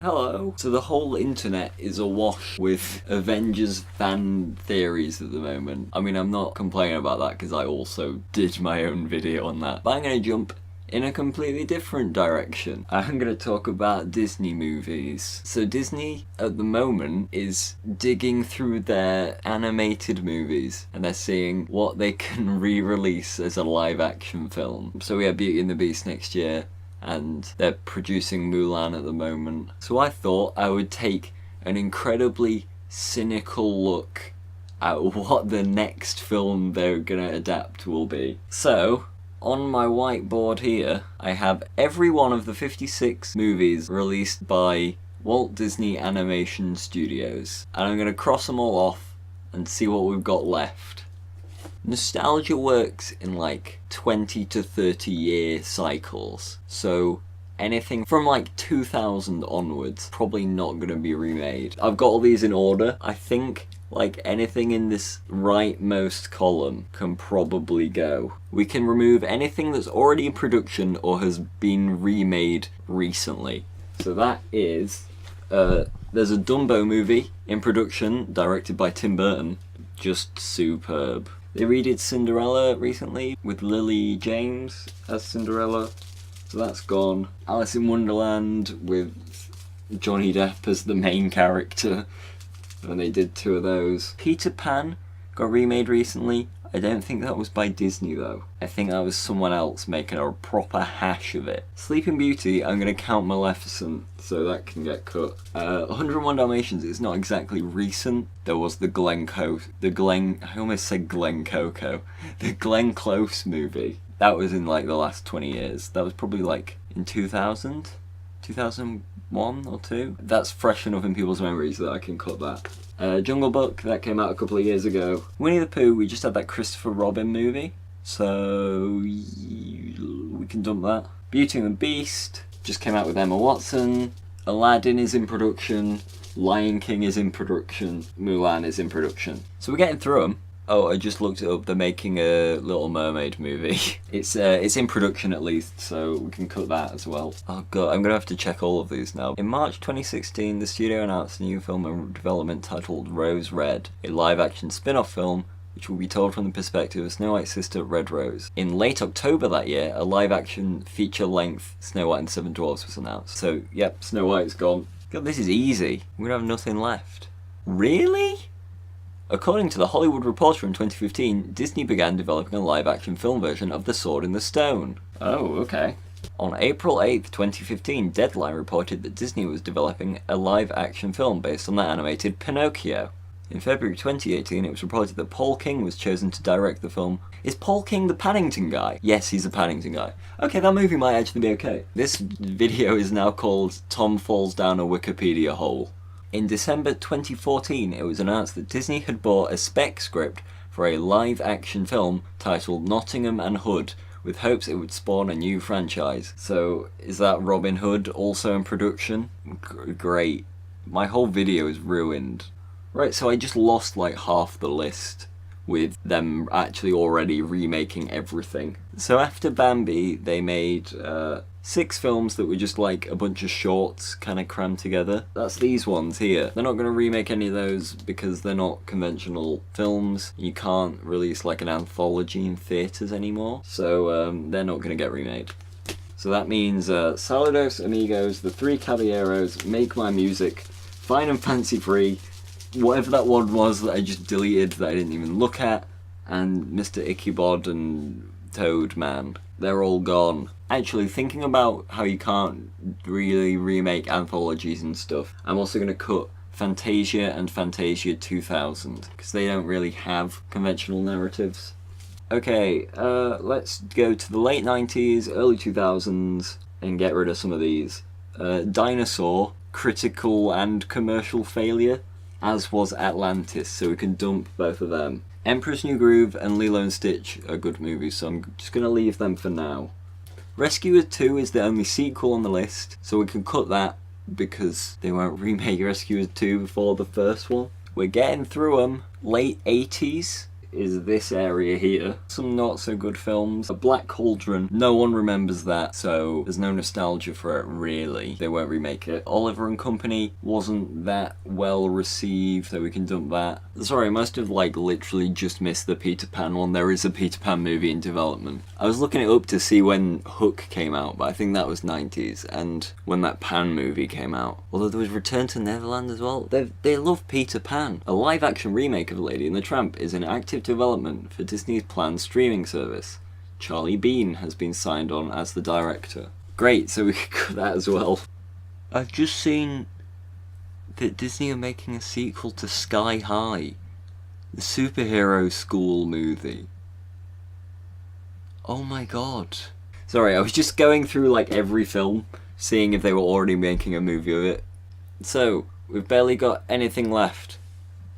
Hello. So the whole internet is awash with Avengers fan theories at the moment. I mean, I'm not complaining about that because I also did my own video on that. But I'm going to jump in a completely different direction. I'm going to talk about Disney movies. So Disney at the moment is digging through their animated movies and they're seeing what they can re-release as a live action film. So we have Beauty and the Beast next year, and they're producing Mulan at the moment. So I thought I would take an incredibly cynical look at what the next film they're gonna adapt will be. So, on my whiteboard here, I have every one of the 56 movies released by Walt Disney Animation Studios. And I'm gonna cross them all off and see what we've got left. Nostalgia works in like 20 to 30 year cycles, so anything from like 2000 onwards probably not going to be remade. I've got all these in order. I think like anything in this rightmost column can probably go. We can remove anything that's already in production or has been remade recently. So that is, there's a Dumbo movie in production directed by Tim Burton, just superb. They redid Cinderella recently with Lily James as Cinderella, so that's gone. Alice in Wonderland with Johnny Depp as the main character, and they did 2 of those. Peter Pan got remade recently. I don't think that was by Disney though. I think that was someone else making a proper hash of it. Sleeping Beauty, I'm going to count Maleficent, so that can get cut. 101 Dalmatians is not exactly recent. There was the I almost said Glen Coco. The Glenn Close movie. That was in like the last 20 years. That was probably like in 2000? 2001 or 2? That's fresh enough in people's memories that I can cut that. Jungle Book, that came out a couple of years ago. Winnie the Pooh, we just had that Christopher Robin movie, so we can dump that. Beauty and the Beast just came out with Emma Watson. Aladdin is in production. Lion King is in production. Mulan is in production. So we're getting through them. Oh, I just looked it up. They're making a Little Mermaid movie. It's in production at least, so we can cut that as well. Oh god, I'm gonna have to check all of these now. In March 2016, the studio announced a new film in development titled Rose Red, a live-action spin-off film which will be told from the perspective of Snow White's sister, Red Rose. In late October that year, a live-action feature-length Snow White and the Seven Dwarfs was announced. So, yep, Snow White's gone. God, this is easy. We have nothing left. Really? According to The Hollywood Reporter in 2015, Disney began developing a live-action film version of The Sword in the Stone. Oh, okay. On April 8th, 2015, Deadline reported that Disney was developing a live-action film based on the animated Pinocchio. In February 2018, it was reported that Paul King was chosen to direct the film. Is Paul King the Paddington guy? Yes, he's the Paddington guy. Okay, that movie might actually be okay. This video is now called Tom Falls Down a Wikipedia Hole. In December 2014, it was announced that Disney had bought a spec script for a live-action film titled Nottingham and Hood, with hopes it would spawn a new franchise. So, is that Robin Hood also in production? Great. My whole video is ruined. Right, so I just lost like half the list with them actually already remaking everything. So after Bambi, they made 6 films that were just like a bunch of shorts kind of crammed together. That's these ones here. They're not going to remake any of those because they're not conventional films. You can't release like an anthology in theatres anymore, so they're not going to get remade. So that means Saludos Amigos, The Three Caballeros, Make My Music, Fine and Fancy Free, whatever that one was that I just deleted that I didn't even look at, and Mr. Ichabod and Toad Man. They're all gone. Actually, thinking about how you can't really remake anthologies and stuff, I'm also going to cut Fantasia and Fantasia 2000, because they don't really have conventional narratives. Okay, let's go to the late 90s, early 2000s, and get rid of some of these. Dinosaur, critical and commercial failure, as was Atlantis, so we can dump both of them. Emperor's New Groove and Lilo and Stitch are good movies, so I'm just going to leave them for now. Rescuers 2 is the only sequel on the list, so we can cut that because they won't remake Rescuers 2 before the first one. We're getting through them. Late 80s is this area here. Some not so good films. A Black Cauldron, no one remembers that, so there's no nostalgia for it really. They won't remake it. Oliver and Company wasn't that well received, so we can dump that. Sorry, I must have like literally just missed the Peter Pan one. There is a Peter Pan movie in development. I was looking it up to see when Hook came out, but I think that was 90s, and when that Pan movie came out. Although there was Return to Neverland as well. They love Peter Pan. A live-action remake of Lady and the Tramp is in active development for Disney's planned streaming service. Charlie Bean has been signed on as the director. Great, so we could cut that as well. I've just seen that Disney are making a sequel to Sky High, the superhero school movie. Oh my god. Sorry, I was just going through like every film, seeing if they were already making a movie of it. So, we've barely got anything left.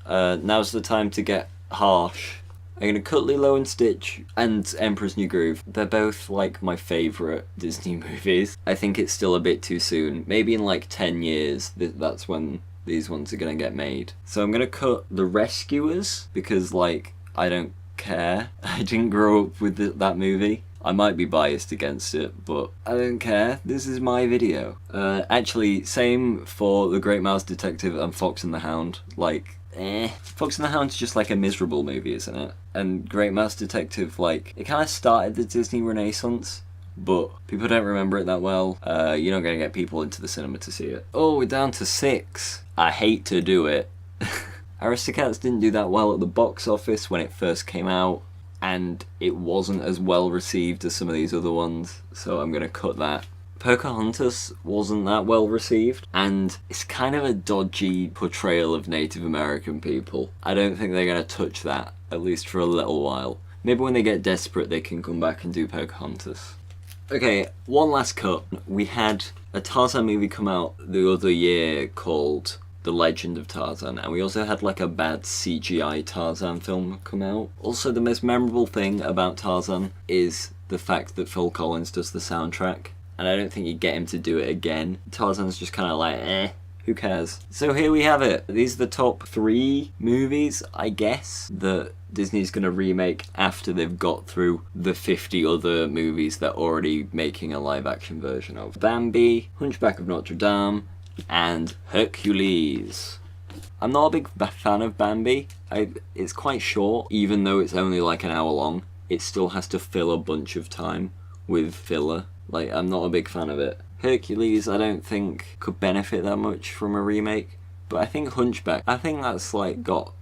Now's the time to get harsh. I'm gonna cut Lilo and Stitch and Emperor's New Groove. They're both like my favourite Disney movies. I think it's still a bit too soon. Maybe in like 10 years, that's when these ones are gonna get made. So I'm gonna cut The Rescuers, because like, I don't care. I didn't grow up with that movie. I might be biased against it, but I don't care. This is my video. Actually, same for The Great Mouse Detective and Fox and the Hound. Like, Fox and the Hound's just like a miserable movie, isn't it? And Great Mouse Detective, like, it kind of started the Disney Renaissance, but people don't remember it that well. You're not going to get people into the cinema to see it. Oh, we're down to 6. I hate to do it. Aristocats didn't do that well at the box office when it first came out, and it wasn't as well received as some of these other ones, so I'm going to cut that. Pocahontas wasn't that well received, and it's kind of a dodgy portrayal of Native American people. I don't think they're going to touch that, at least for a little while. Maybe when they get desperate they can come back and do Pocahontas. Okay, one last cut. We had a Tarzan movie come out the other year called The Legend of Tarzan, and we also had like a bad CGI Tarzan film come out. Also, the most memorable thing about Tarzan is the fact that Phil Collins does the soundtrack, and I don't think you'd get him to do it again. Tarzan's just kind of like, who cares? So here we have it. These are the top 3 movies, I guess, that Disney's going to remake after they've got through the 50 other movies they're already making a live action version of. Bambi, Hunchback of Notre Dame, and Hercules. I'm not a big fan of Bambi. It's quite short, even though it's only like an hour long. It still has to fill a bunch of time with filler. Like, I'm not a big fan of it. Hercules, I don't think could benefit that much from a remake, but I think Hunchback, I think that's like got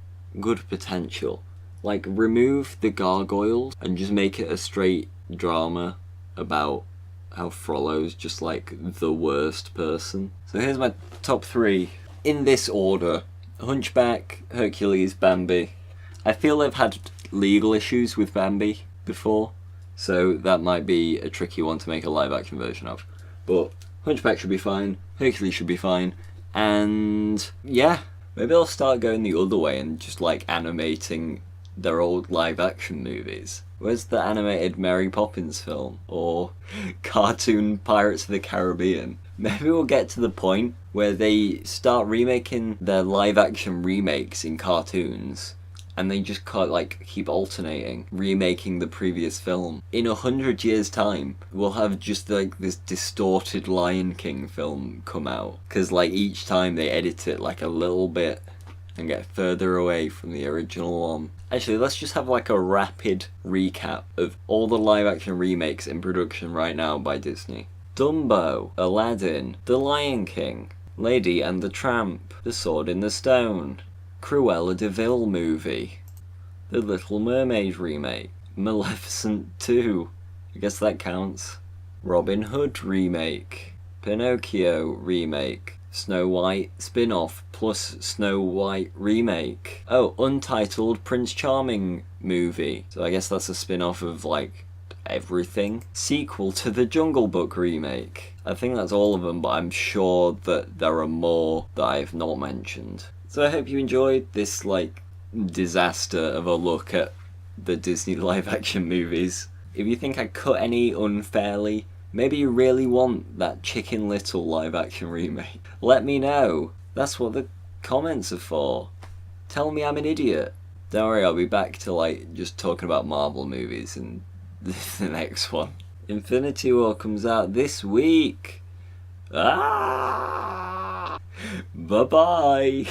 good potential. Like, remove the gargoyles and just make it a straight drama about how Frollo's just like the worst person. So here's my top 3 in this order: Hunchback, Hercules, Bambi. I feel they've had legal issues with Bambi before, so that might be a tricky one to make a live action version of. But Hunchback should be fine, Hercules should be fine, and yeah, maybe I'll start going the other way and just like animating their old live action movies. Where's the animated Mary Poppins film? Or cartoon Pirates of the Caribbean? Maybe we'll get to the point where they start remaking their live action remakes in cartoons, and they just can't like keep alternating, remaking the previous film. In 100 years time, we'll have just like this distorted Lion King film come out, because like each time they edit it like a little bit and get further away from the original one. Actually, let's just have like a rapid recap of all the live action remakes in production right now by Disney. Dumbo, Aladdin, The Lion King, Lady and the Tramp, The Sword in the Stone, Cruella de Vil movie, The Little Mermaid remake, Maleficent 2, I guess that counts, Robin Hood remake, Pinocchio remake, Snow White spin-off plus Snow White remake. Oh, Untitled Prince Charming movie. So I guess that's a spin-off of like everything. Sequel to the Jungle Book remake. I think that's all of them, but I'm sure that there are more that I have not mentioned. So I hope you enjoyed this like disaster of a look at the Disney live action movies. If you think I cut any unfairly, maybe you really want that Chicken Little live action remake, let me know. That's what the comments are for. Tell me I'm an idiot. Don't worry, I'll be back to like just talking about Marvel movies in the next one. Infinity War comes out this week. Ah! Bye bye.